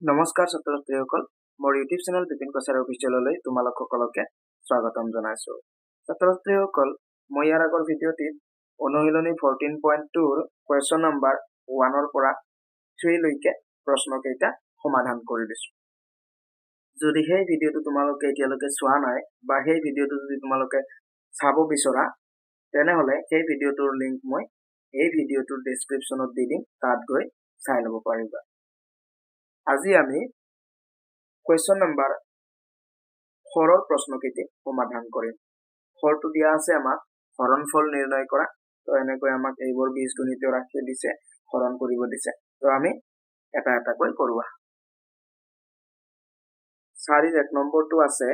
নমস্কাৰ ছাত্ৰ-ছাত্ৰীসকল মোৰ ইউটিউব চেনেল বিপিন কছাৰী অফিচিয়েললৈ তোমালোক সকলোকে স্বাগতম জনাইছো ছাত্ৰ-ছাত্ৰীসকল মই ইয়াৰ আগৰ ভিডিঅ'টিত অনুশীলনী 14.2 ৰ কোৱেশ্চন নম্বৰ 1 ৰ পৰা 3 লৈকে প্ৰশ্নকেইটা সমাধান কৰি দিছো যদি সেই ভিডিঅ'টো তোমালোকে এতিয়ালৈকে চোৱা নাই বা সেই ভিডিঅ'টো যদি তোমালোকে চাব বিচৰা তেনেহলে সেই ভিডিঅ'টোৰ লিংক মই এই ভিডিঅ'টোৰ ডেসক্ৰিপচনত দি দিম তাত গৈ চাই ল'ব পাৰিবা আজি আমি question number 4 ৰ প্ৰশ্নকেইটি সমাধান কৰিম 4 টো দিয়া আছে আমাক হৰণফল নিৰ্ণয় কৰা তো এনেকৈ আমাক এইবোৰ বীজগণিতীয় ৰাশি দিছে হৰণ কৰিব দিছে তো আমি এটা এটা কৈ কৰোৱা 4 ৰ 1 নম্বৰটো আছে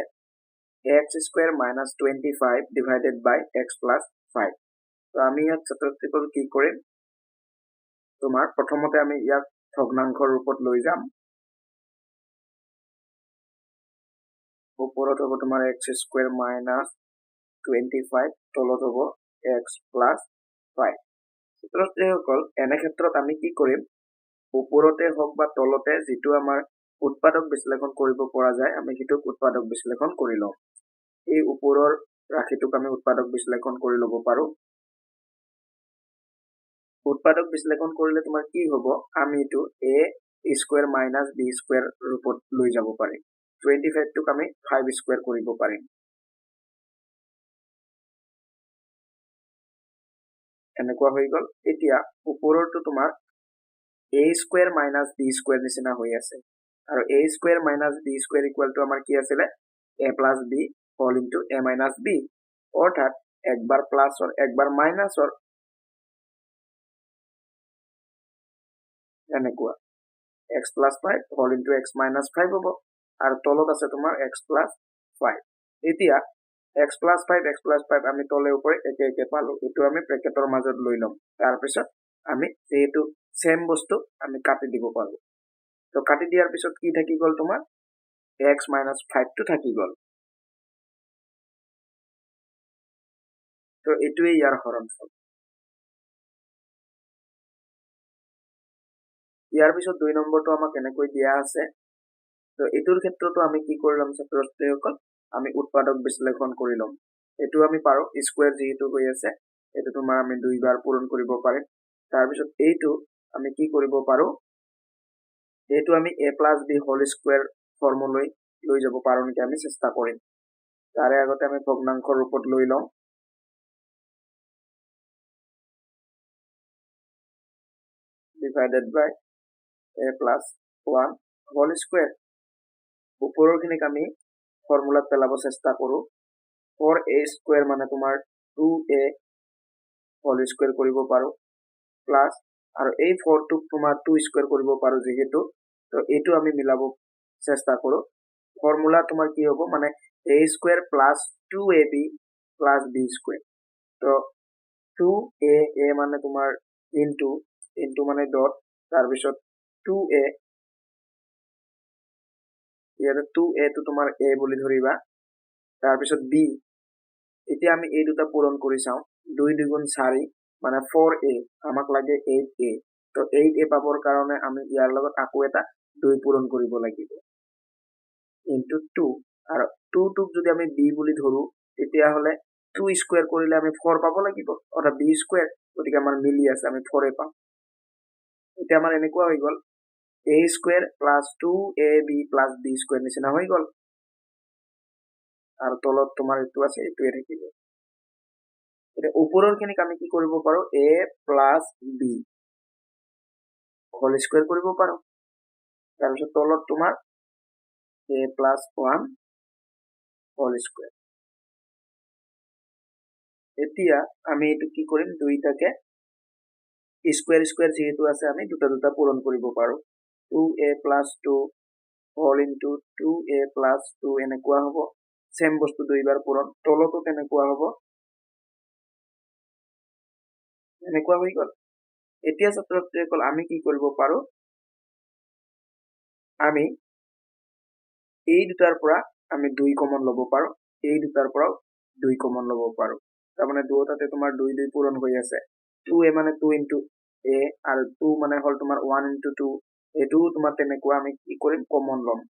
x square minus 25 divided by x plus 5 তো আমি ইয়াত ছাত্ৰছাত্ৰীসকল কি কৰিম তোমাৰ প্ৰথমতে আমি ইয়াক ভগ্নাংশৰ ৰূপত লৈ যাম ওপৰত হ'ব তোমাৰ x square minus 25 তলত হ'ব x plus 5 ছাত্ৰছাত্ৰীসকল এনে ক্ষেত্ৰত আমি কি কৰিম ওপৰতে হওক বা তলতে যেটো আমাৰ উৎপাদক বিশ্লেষণ কৰিব পৰা যায় আমি হিটোক উৎপাদক বিশ্লেষণ কৰি লম এই ওপৰৰ ৰাশিটোক আমি উৎপাদক বিশ্লেষণ কৰি লব পাৰো উৎপাদক বিশ্লেষণ কৰিলে তোমাৰ কি হ'ব আমি এটো a square minus b square ৰূপত লৈ যাব পাৰিম 25 টোক আমি 5 square কৰিব পাৰিম এনেকুৱা হৈ গল এতিয়া ওপৰৰটো তোমাৰ a square minus b square নিচিনা হৈ আছে আৰু a square minus b square equal to আমাৰ কি আছিল a plus b whole into a minus b অৰ্থাৎ একবাৰ প্লাস और একবাৰ মাইনাসৰ এনেকুৱা x plus 5 whole into x minus 5 হ'ব আৰু তলত আছে তোমাৰ x plus 5 এতিয়া x plus 5 আমি তলে ওপৰে একে একে পালো এটো আমি ব্ৰেকেটৰ মাজত লৈ লম তাৰ পিছত আমি এইটো সেম বস্তু আমি কাটি দিব পাৰো তো কাটি দিয়াৰ পিছত কি থাকি গল তোমাৰ x minus 5 টো থাকি গল তো এটোৱে ইয়াৰ হৰণফল ইয়াৰ পিছত 2 নম্বৰটো আমাক এনেকৈ দিয়া আছে তো এটোৰ ক্ষেত্ৰতো আমি কি কৰিলাম ছাত্ৰছাত্ৰীসকল আমি উৎপাদক বিশ্লেষণ কৰি লম এটো আমি পাৰো স্কয়াৰ যেটো হৈ আছে এটো তোমাৰ আমি দুইবাৰ পূৰণ কৰিব পাৰিম তাৰ পিছত এইটো আমি কি কৰিব পাৰো এটো আমি a plus b whole square ফৰ্মুলাই লৈ যাব পাৰো নেকি আমি চেষ্টা কৰিম তাৰে আগতে আমি ভগ্নাংশৰ ৰূপত লৈ লম divided by a plus 1 whole square ওপৰৰখিনিক আমি ফৰ্মুলাত পেলাব চেষ্টা কৰো 4a square মানে তোমাৰ 2a whole square কৰিব পাৰো প্লাস আৰু এই 4 টোক তোমাৰ 2 স্কয়াৰ কৰিব পাৰো যেহেতু তো এটো আমি মিলাব চেষ্টা কৰো ফৰ্মুলা তোমাৰ কি হ'ব মানে a square plus 2ab plus b square তো 2a মানে তোমাৰ into মানে ডট তাৰ পিছত 2a ইয়াতে 2a টো তোমাৰ a বুলি ধৰিবা তাৰ পিছত b এতিয়া আমি এই দুটা পূৰণ কৰি চাও 2 দুগুণ 4 মানে 4a আমাক লাগে 8a তো 8a পাবৰ কাৰণে আমি ইয়াৰ লগত আকৌ এটা 2 পূৰণ কৰিব লাগিব into 2 আৰু 2 টোক যদি আমি b বুলি ধৰো তেতিয়া হলে 2 স্কয়াৰ কৰিলে আমি 4 পাব লাগিব অৰ্থাৎ b স্কয়াৰ গতিকে আমাৰ মিলি আছে আমি 4 এ পাম এতিয়া আমাৰ এনেকুৱা হৈ গল a square plus 2ab plus b square নিচিনা হৈ গল আৰু তলত তোমাৰ এটো আছে এটোৱে থাকিব এটা ওপৰৰ খিনিক আমি কি কৰিব পাৰো a plus b whole square কৰিব পাৰো তাৰ পিছত তলত তোমাৰ a plus 1 whole square এতিয়া আমি এটো কি কৰিম দুইটাকে স্কয়াৰ স্কয়াৰ যেহেতু আছে আমি দুটা দুটা পূৰণ কৰিব পাৰো 2a plus 2 whole into 2a plus 2 এনেকুৱা হ'ব সেম বস্তু দুইবাৰ পূৰণ তলতো তেনেকুৱা হ'ব এনেকুৱা হৈ গল এতিয়া ছাত্ৰছাত্ৰীসকল আমি কি কৰিব পাৰো আমি এই দুটাৰ পৰা আমি 2 কমন লব পাৰো এই দুটাৰ পৰা 2 কমন লব পাৰো তাৰ মানে দুটাতে তোমাৰ 2 2 পূৰণ হৈ আছে 2a মানে 2 into a আৰু 2 মানে হল তোমাৰ 1 into 2 এটো তোমাৰ তেনেকুৱা আমি কি কৰিম কমন লম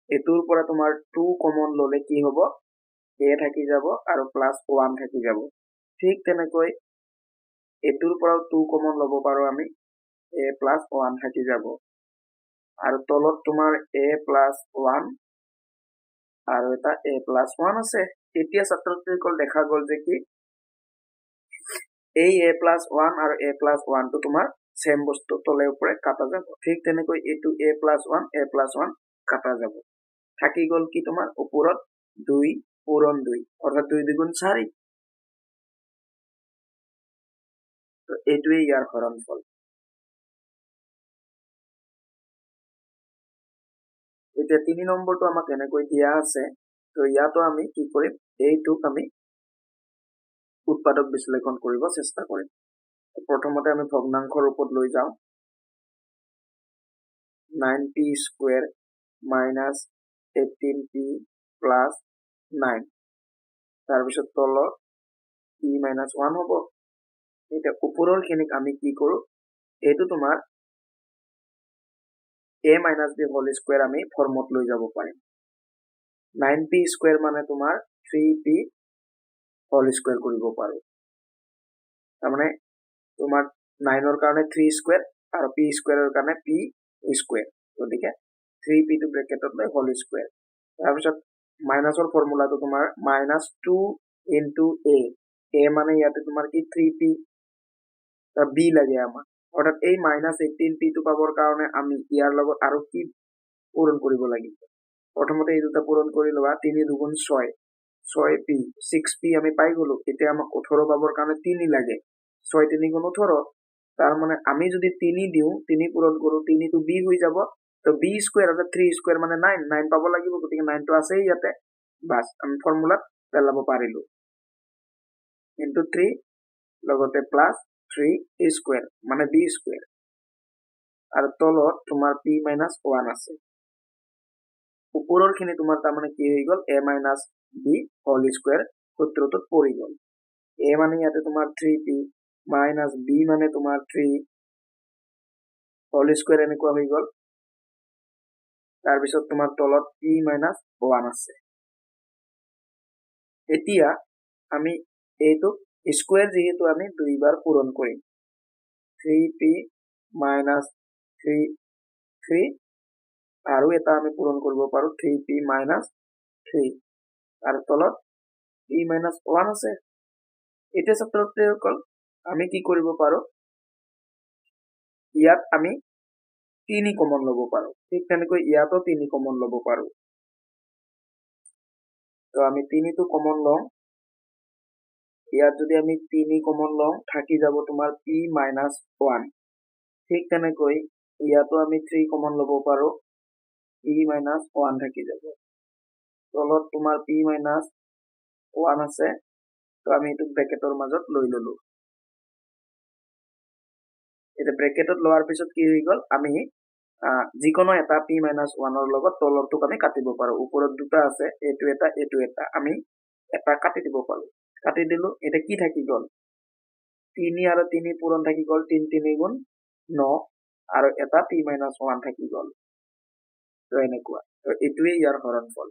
এটোৰ পৰা তোমাৰ 2 কমন ললে কি হ'ব a থাকি যাব আৰু প্লাস 1 থাকি যাব ঠিক তেনেকৈ এটোৰ পৰা 2 কমন লব পাৰো আমি a প্লাস 1 থাকি যাব আৰু তলত তোমাৰ a প্লাস 1 আৰু এটা a প্লাস 1 আছে এতিয়া ছাত্ৰছাত্ৰীসকল দেখা গল যে কি এই a প্লাস 1 আৰু a প্লাস 1 টো তোমাৰ সেম বস্তু তলে উপৰে কাটা যাব ঠিক তেনেকৈ এটো a প্লাস 1 কাটা যাব থাকি গল কি তোমাৰ ওপৰত 2 পূৰণ 2 অৰ্থাৎ 2 দ্বিগুণ 4 তো এটোৱে ইয়াৰ হৰণফল এতিয়া 3 নম্বৰটো আমাক এনেকৈ দিয়া আছে তো ইয়াতো আমি কি কৰিম এইটোক আমি উৎপাদক বিশ্লেষণ কৰিব চেষ্টা কৰিম প্ৰথমতে আমি ভগ্নাংশৰ ৰূপত লৈ যাওঁ 9p square minus 18p plus 9 তাৰ পিছত তলত p minus 1 হ'ব এতিয়া ওপৰৰ খিনিক আমি কি কৰো এইটো তোমাৰ a minus b whole square আমি ফৰ্মত লৈ যাব পাৰিম 9p স্কয়াৰ মানে তোমাৰ 3p whole square কৰিব পাৰো তাৰমানে তোমাৰ 9 ৰ কাৰণে 3 স্কয়াৰ আৰু p স্কয়াৰৰ কাৰণে p স্কয়াৰ গতিকে 3p টু ব্ৰেকেটত লৈ whole square তাৰ পিছত মাইনাসৰ ফৰ্মুলাটো তোমাৰ -2 into a মানে ইয়াতে তোমাৰ কি 3p তা b লাগে আমাৰ অৰ্থাৎ এই -18p টো পাবৰ কাৰণে আমি ইয়াৰ লগত আৰু কি পূৰণ কৰিব লাগিব প্ৰথমতে এই দুটা পূৰণ কৰি লবা 3 দুগুণ 6 6p 6p আমি পাই গলো এতিয়া আমাক 18 পাবৰ কাৰণে 3 লাগে 6 3 গুণ 18 তাৰ মানে আমি যদি 3 দিও 3 পূৰণ কৰো 3 টো b হৈ যাব তো b স্কয়ার অর্থাৎ 3 স্কয়ার মানে 9 9 পাব লাগিব গতিকে 9 টো আছে ইয়াতে বাস আমি ফৰ্মুলাত পেলাব পাৰিলো into 3 লগতে প্লাস 3 স্কয়াৰ মানে b স্কয়াৰ আৰু তলত তোমাৰ p minus 1 আছে ওপৰৰ খিনি তোমাৰ তাৰ মানে কি হৈ গল a minus b whole square সূত্ৰটোত পৰি গল a মানে ইয়াতে তোমাৰ 3p minus b মানে তোমাৰ 3 whole square এনেকুৱা হৈ গল তাৰ পিছত তোমাৰ তলত p minus 1 আছে এতিয়া আমি এইটো স্কয়াৰ যেহেতু আমি দুইবাৰ পূৰণ কৰি 3p minus 3 আৰু এটা আমি পূৰণ কৰিব পাৰো 3p minus 3 আৰু তলত p minus 1 আছে এতিয়া ছাত্ৰছাত্ৰীসকল আমি কি কৰিব পাৰো ইয়াত আমি 3 কমন লব পাৰো ঠিক তেনেকৈ ইয়াতো 3 কমন লব পাৰো তো আমি 3 টো কমন লওঁ ইয়াত যদি আমি 3 কমন লওঁ থাকি যাব তোমাৰ p minus 1 ঠিক তেনেকৈ ইয়াতো আমি 3 কমন লব পাৰো p minus 1 থাকি যাব তলত তোমাৰ p minus 1 আছে তো আমি এটো ব্ৰেকেটৰ মাজত লৈ ললো এটা ব্ৰেকেটত লোৱাৰ পিছত কি হৈ গল আমি যিকোনো এটা p minus 1 ৰ লগত তলৰটোক আমি কাটিব পাৰো ওপৰত দুটা আছে এটো এটা আমি এটা কাটি দিব পাৰো কাটি দিলো এটা কি থাকি গল 3 আৰু 3 পূৰণ থাকি গল 3 3 গুণ 9 আৰু এটা p minus 1 থাকি গল তো এনেকুৱা তো এটোৱে ইয়াৰ হৰণফল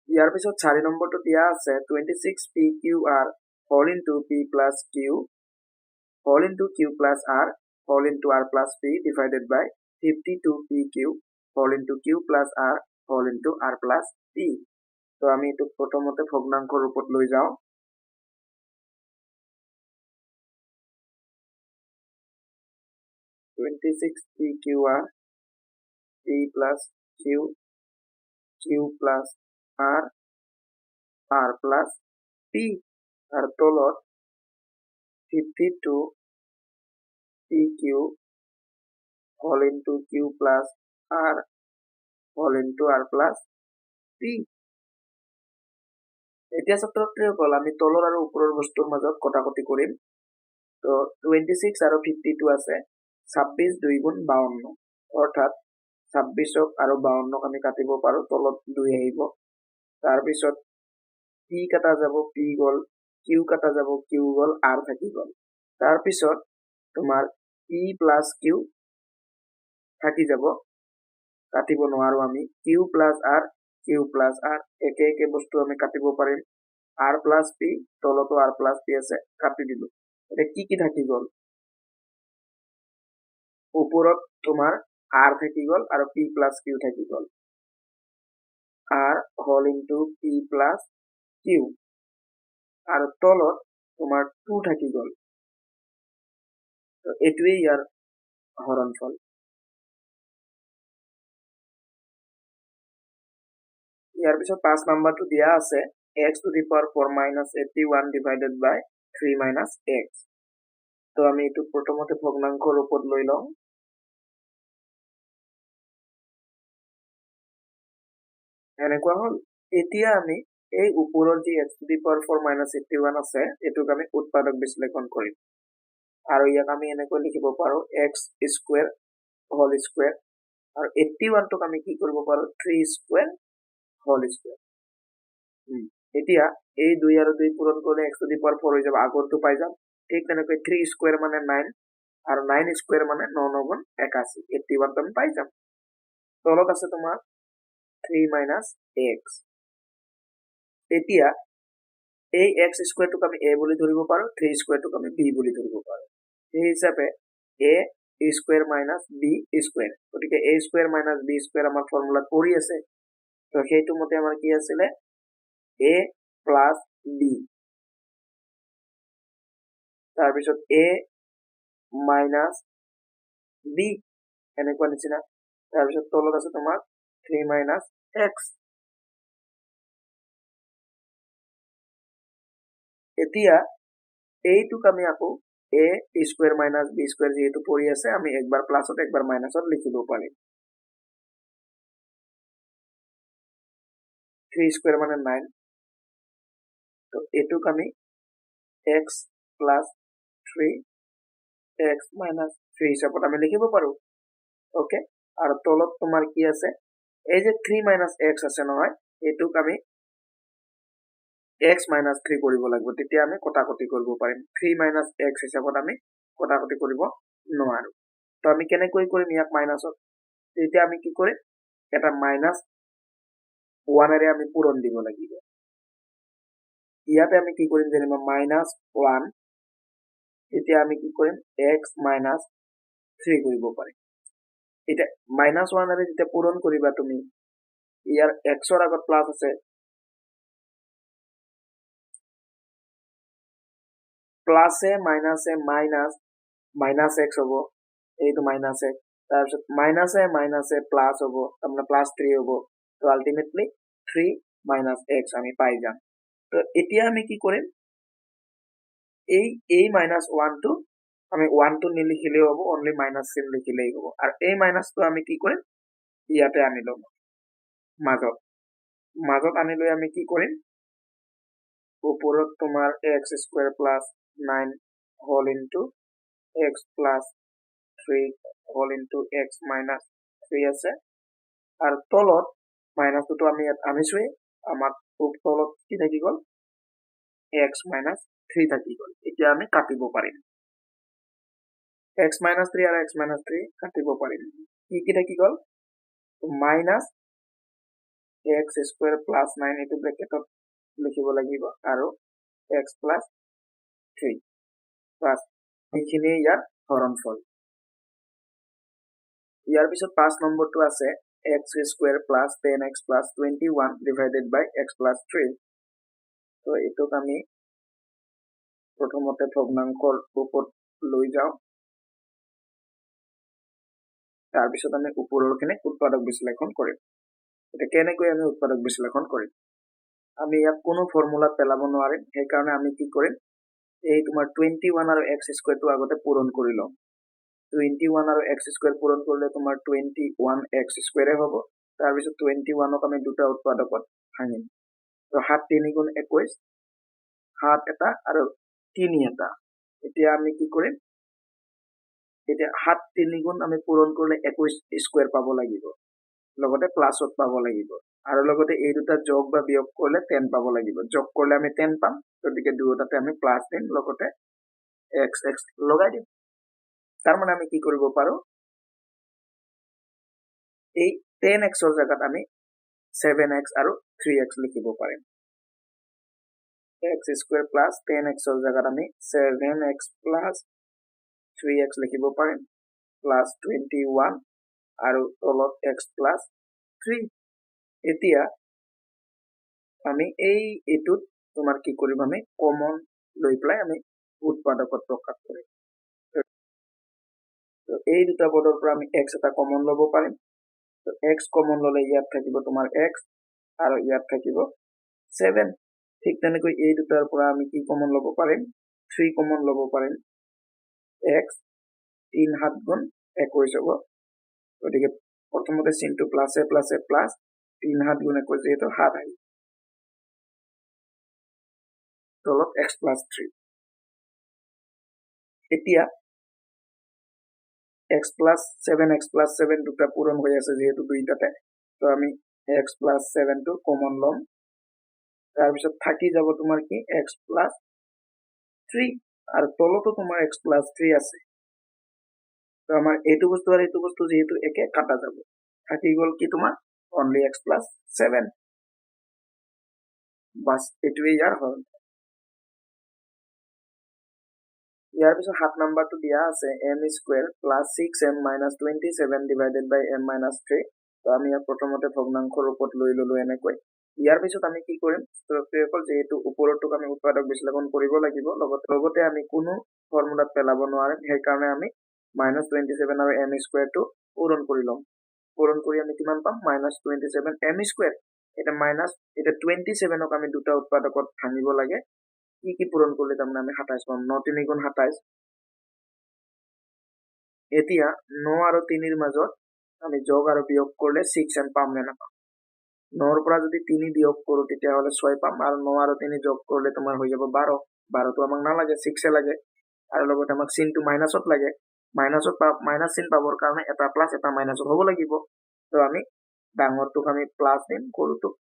ইয়াৰ পিছত 4 নম্বৰটো দিয়া আছে 26pqr whole into p plus q whole into q plus r whole into r plus p divided by 52pq whole into q plus r whole into r plus p তো আমি এটো প্ৰথমতে ভগ্নাংশৰ ৰূপত লৈ যাওঁ 26pqr p plus q q plus r r plus p আর তলত 52 pq whole into q plus r whole into r plus p এতিয়া ছাত্ৰছাত্ৰীসকল আমি তলৰ আৰু ওপৰৰ বস্তুৰ মাজত কটাকটি কৰিম তো 26 আৰু 52 আছে 26 2 গুণ 52 অৰ্থাৎ 26ক আৰু 52ক আমি কাটিব পাৰো তলত 2 আহিব তাৰ পিছত p কাটা যাব p গল q কাটা যাব q গল r থাকি গল তাৰ পিছত তোমাৰ p plus q থাকি যাব কাটিব নোৱাৰো আমি q plus r q plus r একে একে বস্তু আমি কাটিব পাৰিম r plus p তলতো r plus p আছে কাটি দিলো এটা কি থাকি গল ওপৰত তোমাৰ r থাকি গল আৰু p plus q থাকি গল r whole into p plus q আৰু তলত তোমাৰ 2 থাকি গল তো এটোৱে ইয়াৰ হৰণফল ইয়াৰ পিছত 5 নম্বৰটো দিয়া আছে x to the power 4 minus 81 divided by 3 minus x তো আমি এটো প্ৰথমতে ভগ্নাংকৰ ৰূপত লৈ লওঁ এনেকুৱা হল এতিয়া আমি এই ওপৰৰ যি x to the power 4 minus 81 আছে এটোক আমি উৎপাদক বিশ্লেষণ কৰিম আৰু ইয়াক আমি এনেকৈ লিখিব পাৰো x square whole square আৰু 81 টোক আমি কি কৰিব পাৰো 3 square whole square এতিয়া এই 2 আৰু 2 পূৰণ কৰিলে x to the power 4 হৈ যাব আগৰটো পাই যাম ঠিক তেনেকৈ 3 square মানে 9 আৰু 9 square মানে 9 9 81 81 টো আমি পাই যাম তলত আছে তোমাৰ 3 minus x এতিয়া এই x square টোক আমি a বুলি ধৰিব পাৰো 3 square টোক আমি b বুলি ধৰিব পাৰো এই হিচাপে a square minus b square গতিকে a square minus b square আমাৰ ফৰ্মুলা কৰি আছে তো সেইটো মতে আমাৰ কি আছিল a plus b তাৰ পিছত a minus b এনেকুৱা নিচিনা তাৰ পিছত তলত আছে তোমাৰ 3 minus x এতিয়া এইটোক আমি আকৌ a square minus b square যেহেতু পৰি আছে আমি একবাৰ প্লাসত একবাৰ মাইনাসত লিখিব পাৰিম 3 square মানে 9 তো এটোক আমি x plus 3 x minus 3 হিসাবত আমি লিখিব পাৰো ওকে আৰু তলত তোমাৰ কি আছে এই যে 3 minus x আছে নহয় এটোক আমি x minus 3 কৰিব লাগিব তেতিয়া আমি কটাকটি কৰিব পাৰিম 3 minus x হিসাবত আমি কটাকটি কৰিব নোৱাৰো তো আমি কেনেকৈ কৰিম ইয়াক মাইনাসত তেতিয়া আমি কি কৰিম এটা মাইনাস 1 এৰে আমি পূৰণ দিব লাগিব ইয়াতে আমি কি কৰিম যেনিবা মাইনাস 1 তেতিয়া আমি কি কৰিম x minus 3 কৰিব পাৰিম এটা মাইনাস 1 এৰে যেতিয়া পূৰণ কৰিবা তুমি ইয়াৰ x ৰ আগত প্লাস আছে প্লাস এ মাইনাস x হবো এইটো মাইনাস x তাৰপিছত মাইনাস এ প্লাস হবো তাৰমানে প্লাস 3 হবো তো আলটিমেটলি 3 minus x আমি পাই যাম তো এতিয়া আমি কি কৰিম এই minus 1 টো আমি 1 টো নিলিখিলেও হবো অনলি মাইনাস চিন লিখিলেই হবো আৰু এই মাইনাস টো আমি কি কৰিম ইয়াতে আনি লম মাজত আনি লৈ আমি কি কৰিম ওপৰত তোমাৰ x square plus 9 whole into x plus 3 whole into x minus 3 আছে আৰু তলত মাইনাস টো আমি আনিছোই আমাৰ তলত কি থাকি গল x minus 3 থাকি গল এতিয়া আমি কাটিব পাৰিম x minus 3 আৰু x minus 3 কাটিব পাৰিম কি থাকি গল minus x square plus 9 এটো ব্ৰ্যাকেটত লিখিব লাগিব আৰু x plus 3 plus এইখিনি ইয়াৰ হৰণফল ইয়াৰ পিছত 5 নম্বৰটো আছে x square plus 10x plus 21 divided by x plus 3 তো এটোক আমি প্ৰথমতে ভগ্নাংকৰ ৰূপত লৈ যাও তাৰ পিছত আমি ওপৰৰখিনি উৎপাদক বিশ্লেষণ কৰিম এটা কেনেকৈ আমি উৎপাদক বিশ্লেষণ কৰিম আমি ইয়াক কোনো ফৰ্মুলা পেলাব নোৱাৰিম সেই কাৰণে আমি কি কৰিম এই তোমাৰ 21 আৰু x স্কয়াৰ টো আগতে পূৰণ কৰি লম 21 আৰু x স্কয়াৰ পূৰণ কৰিলে তোমাৰ 21x স্কয়াৰ হ'ব তাৰ পিছত 21ক আমি দুটা উৎপাদকত ভাঙিম তো 7 3 গুণ 21 7 এটা আৰু 3 এটা এতিয়া আমি কি কৰিম এতিয়া 7 3 গুণ আমি পূৰণ কৰিলে 21 স্কয়াৰ পাব লাগিব লগতে প্লাসত পাব লাগিব আৰু লগতে এই দুটা যোগ বা বিয়োগ কৰিলে 10 পাব লাগিব যোগ কৰিলে আমি 10 পাম গতিকে দুটাতে আমি প্লাস দিম লগতে x x লগাই দিম তাৰ মানে আমি কি কৰিব পাৰো এই 10x ৰ জায়গাত আমি 7x আৰু 3x লিখিব পাৰিম x square plus 10x ৰ জায়গাত আমি 7x plus 3x লিখিব পাৰিম plus 21 আৰু তলত x plus 3 এতিয়া আমি এইটোত তোমাৰ কি কৰিম আমি কমন লৈ প্লাই আমি উৎপাদকত প্ৰকাশ কৰিম তো এই দুটা পদৰ পৰা আমি x এটা কমন লব পাৰিম তো x কমন ললে ইয়াত থাকিব তোমাৰ x আৰু ইয়াত থাকিব 7 ঠিক তেনেকৈ এই দুটাৰ পৰা আমি কি কমন লব পাৰিম 3 কমন লব পাৰিম x 3 7 গুণ 21 হ'ব গতিকে প্ৰথমতে চিনটো প্লাসে প্লাস 3 7 গুণ 21 যেহেতু 7 আহি তলত x plus 3 এতিয়া x plus 7 দুটা পূৰণ হৈ আছে যেহেতু দুইটাতে তো আমি x plus 7 টো কমন লম তাৰ পিছত থাকি যাব তোমাৰ কি x plus 3 আৰু তলতো তোমাৰ x plus 3 আছে তো আমাৰ এইটো বস্তু আৰু এইটো বস্তু যেহেতু একে কাটা যাব থাকি গল কি তোমাৰ only x plus 7 বাস এটোৱে ইয়াৰ হল ইয়াৰ পিছত 7 নম্বৰটো দিয়া আছে m square plus 6m minus 27 divided by m minus 3 তো আমি ইয়াৰ প্ৰথমতে ভগ্নাংশৰ ৰূপত লৈ ললো এনেকৈ ইয়াৰ পিছত আমি কি কৰিম ষ্ট্ৰকচাৰকল যেহেতু ওপৰটোক আমি উৎপাদক বিশ্লেষণ কৰিব লাগিব লগতে আমি কোনো ফৰ্মুলাত পেলাব নোৱাৰিম সেই কাৰণে আমি -27 আৰু m square টো পূৰণ কৰি লম পূৰণ কৰি আমি কিমান পাম -27 m square এটা মাইনাস এটা 27 ক আমি দুটা উৎপাদকত ভাঙিব লাগে কি পূৰণ কৰিলে তাৰমানে আমি 27 পাম 9 3 গুণ 27 এতিয়া 9 আৰু 3 ৰ মাজত আমি যোগ আৰু বিয়োগ কৰিলে 6m পাম নে নাপাম 9 ৰ পৰা যদি 3 বিয়োগ কৰো তেতিয়া হলে 6 পাম আৰু 9 আৰু 3 যোগ কৰিলে তোমাৰ হৈ যাব 12 12 টো আমাক নালাগে 6 এ লাগে আৰু লগতে আমাক চিনটো মাইনাসত লাগে মাইনাসত মাইনাস চিন পাবৰ কাৰণে এটা প্লাস এটা মাইনাসত হ'ব লাগিব তো আমি ডাঙৰটোক আমি প্লাস দিম সৰুটোক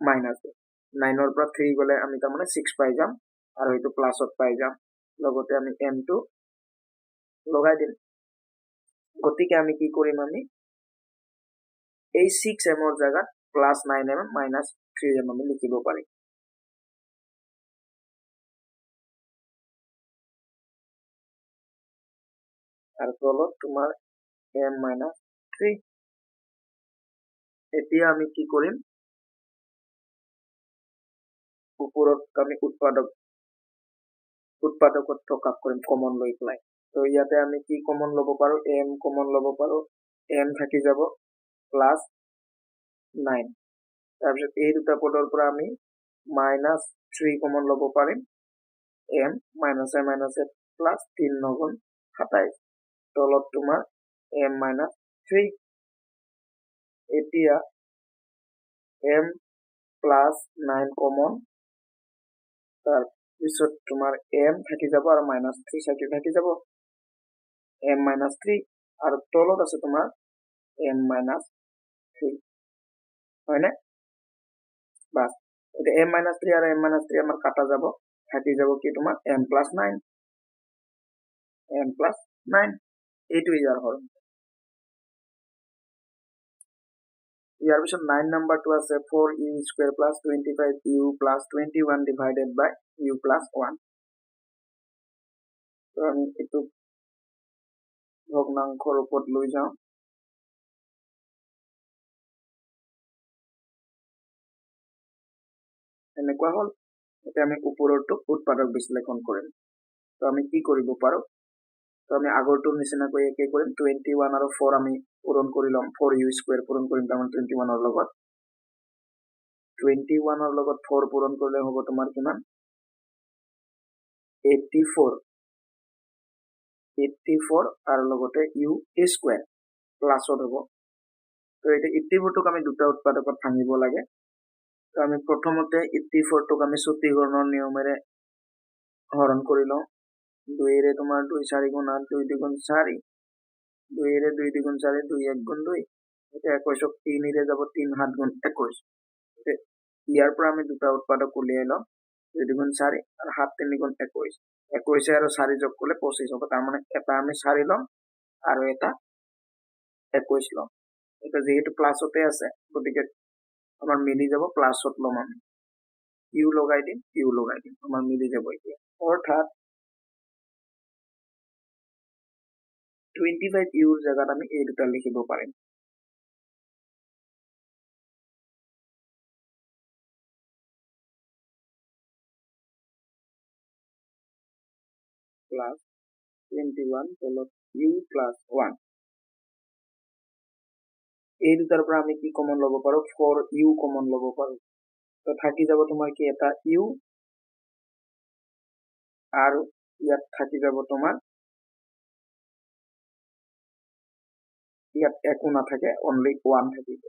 মাইনাস দিম 9 ৰ পৰা 3 গলে আমি তাৰমানে 6 পাই যাম আৰু এইটো প্লাসত পাই যাম লগতে আমি m টো লগাই দিম গতিকে আমি কি কৰিম আমি এই 6m ৰ জায়গাত +9m -3m আমি লিখিব পাৰিম আৰু তলত তোমাৰ m -3 এতিয়া আমি কি কৰিম ওপৰত আমি উৎপাদকত প্ৰকাশ কৰিম কমন লৈ প্লাই তো ইয়াতে আমি কি কমন লব পাৰো m কমন লব পাৰো m থাকি যাব +9 তাৰ পিছত এই দুটা পদৰ পৰা আমি -3 কমন লব পাৰিম m -a +3 9 গুণ 27 তলত তোমাৰ m -3 এতিয়া m +9 কমন তাৰ পিছত তোমাৰ m থাকি যাব আৰু -3 সাইডে থাকি যাব m -3 আৰু তলত আছে তোমাৰ m -3 হয়নে বাস এটা m -3 আৰু m -3 আমাৰ কাটা যাব থাকি যাব কি তোমাৰ m +9 এইটো ইয়াৰ হল ইয়াৰ পিছত 9 নম্বৰটো আছে 4u square plus 25u plus 21 divided by u plus 1 তো আমি এটো ভগ্নাংশৰ ৰূপত লৈ যাওঁ এনেকুৱা হল এতিয়া আমি ওপৰৰটো উৎপাদক বিশ্লেষণ কৰিম তো আমি কি কৰিব পাৰো তো আমি আগৰটোৰ নিচিনাকৈ একে কৰিম 21 আৰু 4 আমি পূৰণ কৰি লম 4u square পূৰণ কৰিম তাৰমানে 21 ৰ লগত 21 ৰ লগত 4 পূৰণ কৰিলে হ'ব তোমাৰ কিমান 84 আৰু লগতে u square প্লাসত হ'ব তো এটা 84 টোক আমি দুটা উৎপাদকত ভাঙিব লাগে তো আমি প্ৰথমতে 84 টোক আমি চুটিকৰণৰ নিয়মেৰে হৰণ কৰি লওঁ 2 ৰে তোমাৰ 2 4 গুণ 8 2 2 গুণ 4 2 ৰে 2 2 গুণ 4 2 1 গুণ 2 এটা 21 3 ৰে যাব 3 7 গুণ 21 ইয়াৰ পৰা আমি দুটা উৎপাদক উলিয়াই লওঁ 2 2 গুণ 4 আৰু 7 3 গুণ 21 21 আৰু 4 যোগ কৰিলে 25 হ'ব তাৰ মানে এটা আমি 4 লম আৰু এটা 21 লম এটা যেহেতু প্লাসতে আছে গতিকে আমাৰ মিলি যাব প্লাসত লম আমি ইউ লগাই দিম আমাৰ মিলি যাব এতিয়া অৰ্থাৎ 25 ইউৰ জায়গাত আমি এই দুটা লিখিব পাৰিম plus 21 তলত u plus 1 এই দুটাৰ পৰা আমি কি কমন ল'ব পাৰো 4u কমন ল'ব পাৰো তো থাকি যাব তোমাৰ কি এটা u আৰু ইয়াত থাকি যাব তোমাৰ ইয়াত একো নাথাকে অনলি 1 থাকিব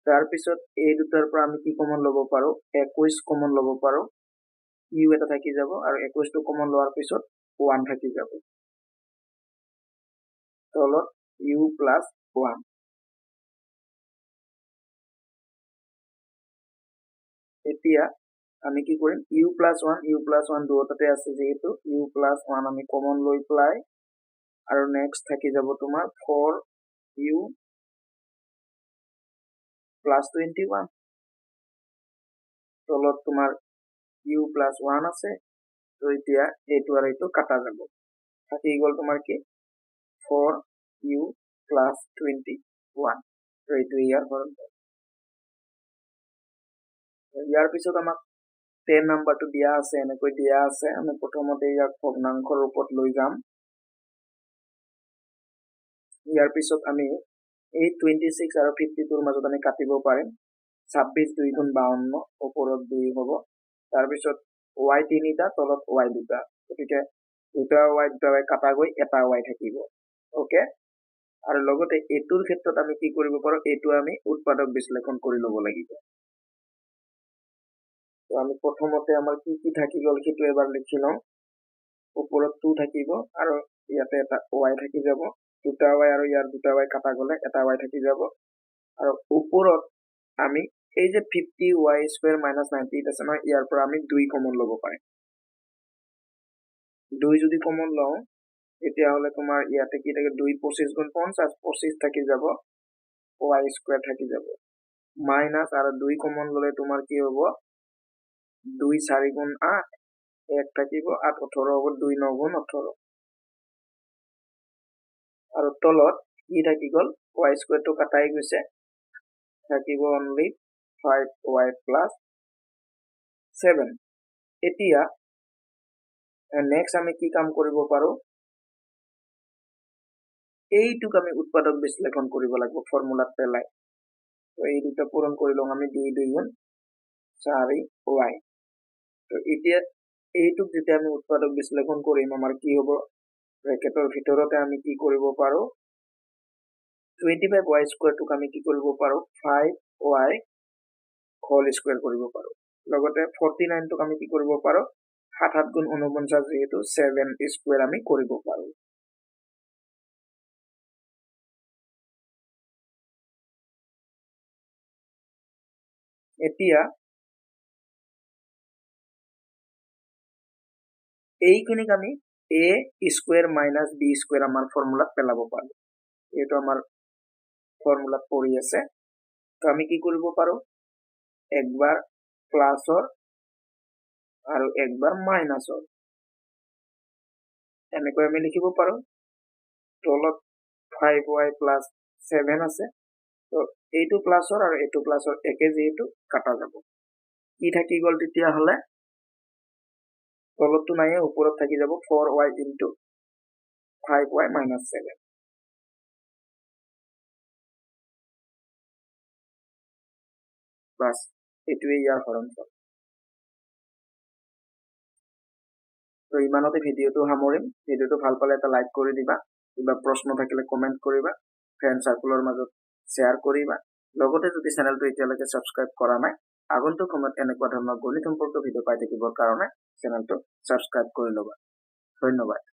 তাৰ পিছত এই দুটাৰ পৰা আমি কি কমন ল'ব পাৰো 21 কমন ল'ব পাৰো u এটা থাকি যাব আৰু 21 টো কমন লোৱাৰ পিছত 1 থাকি যাব তলত u plus 1 এতিয়া আমি কি কৰিম u plus 1 দুটাতে আছে যেহেতু u plus 1 আমি কমন লৈ প্লাই আৰু নেক্সট থাকি যাব তোমাৰ 4u plus 21 তলত তোমাৰ u plus 1 আছে তো এতিয়া এইটো আৰু এইটো কাটা যাব থাকি গ'ল তোমাৰ কি 4u plus 21 তো এইটো ইয়াৰ হৰণ ইয়াৰ পিছত আমাক 10 নাম্বাৰটো দিয়া আছে এনেকৈ দিয়া আছে আমি প্ৰথমতে ইয়াক ভগ্নাংশৰ ৰূপত লৈ যাম ইয়াৰ পিছত আমি এই 26 আৰু 52 ৰ মাজত আমি কাটিব পাৰিম 26 2 গুণ 52 ওপৰত 2 হ'ব তাৰ পিছত y তিনিটা তলত y দুটা গতিকে দুটা y কাটা গৈ এটা y থাকিব ওকে আৰু লগতে এটোৰ ক্ষেত্ৰত আমি কি কৰিব পাৰো এটো আমি উৎপাদক বিশ্লেষণ কৰি ল'ব লাগিব তো আমি প্ৰথমতে আমাৰ কি থাকি গ'ল সেইটো এবাৰ লিখি লওঁ ওপৰত 2 থাকিব আৰু ইয়াতে এটা y থাকি যাব দুটা y আৰু ইয়াৰ দুটা y কাটা গ'লে এটা y থাকি যাব আৰু ওপৰত আমি এই যে 50y স্কয়াৰ minus 98 আছে নহয় ইয়াৰ পৰা আমি 2 কমন ল'ব পাৰিম 2 যদি কমন লওঁ এতিয়া হলে তোমাৰ ইয়াতে কি থাকে 2 25 গুণ 50 25 থাকি যাব y স্কয়ার থাকি যাব মাইনাস আৰু 2 কমন ললে তোমাৰ কি হ'ব 2 4 গুণ 8 1 থাকিব 8 18 হ'ব 2 9 গুণ 18 আৰু তলত কি থাকি গল y স্কয়ার টো কাটাই গৈছে থাকিব only 5y plus 7 এতিয়া নেক্সট আমি কি কাম কৰিব পাৰো এইটুক আমি উৎপাদক বিশ্লেষণ কৰিব লাগিব ফৰ্মুলাত পেলাই তো এই দুটা পূৰণ কৰি লওঁ আমি 2 2 গুণ 4y তো এতিয়া এইটুক যেতিয়া আমি উৎপাদক বিশ্লেষণ কৰিম আমাৰ কি হ'ব ব্ৰেকেটৰ ভিতৰতে আমি কি কৰিব পাৰো 25y স্কয়াৰ টুক আমি কি কৰিব পাৰো 5y হোল স্কয়াৰ কৰিব পাৰো লগতে 49 টুক আমি কি কৰিব পাৰো 7 7 গুণ 49 যেহেতু 7 স্কয়াৰ আমি কৰিব পাৰো এতিয়া এইখিনিক আমি a square minus b square আমাৰ ফৰ্মুলাত পেলাব পাৰো এটো আমাৰ ফৰ্মুলাত পৰি আছে তো আমি কি কৰিব পাৰো একবাৰ প্লাসৰ আৰু একবাৰ মাইনাসৰ এনেকৈ আমি লিখিব পাৰো তলত 5y plus 7 আছে তো এইটো প্লাসৰ আৰু এইটো প্লাসৰ একে যেহেতু কাটা যাব কি থাকি গল তেতিয়া হলে তলতটো নাই ওপৰত থাকি যাব 4y into 5y minus 7 বাস এটোৱে ইয়াৰ হৰণফল তো ইমানতে ভিডিওটো সামৰিম ভিডিওটো ভাল পালে এটা লাইক কৰি দিবা কিবা প্ৰশ্ন থাকিলে কমেন্ট কৰিবা ফ্ৰেন্ড সাৰ্কুলৰ মাজত শেয়াৰ কৰিবা লগতে যদি চেনেলটো এতিয়ালৈকে সাবস্ক্ৰাইব কৰা নাই আগন্তুক সময়ত এনেকুৱা ধৰণৰ গণিত সম্পৰ্কীয় ভিডিও পাই থাকিবৰ কাৰণে চেনেলটো সাবস্ক্ৰাইব কৰি ল'বা ধন্যবাদ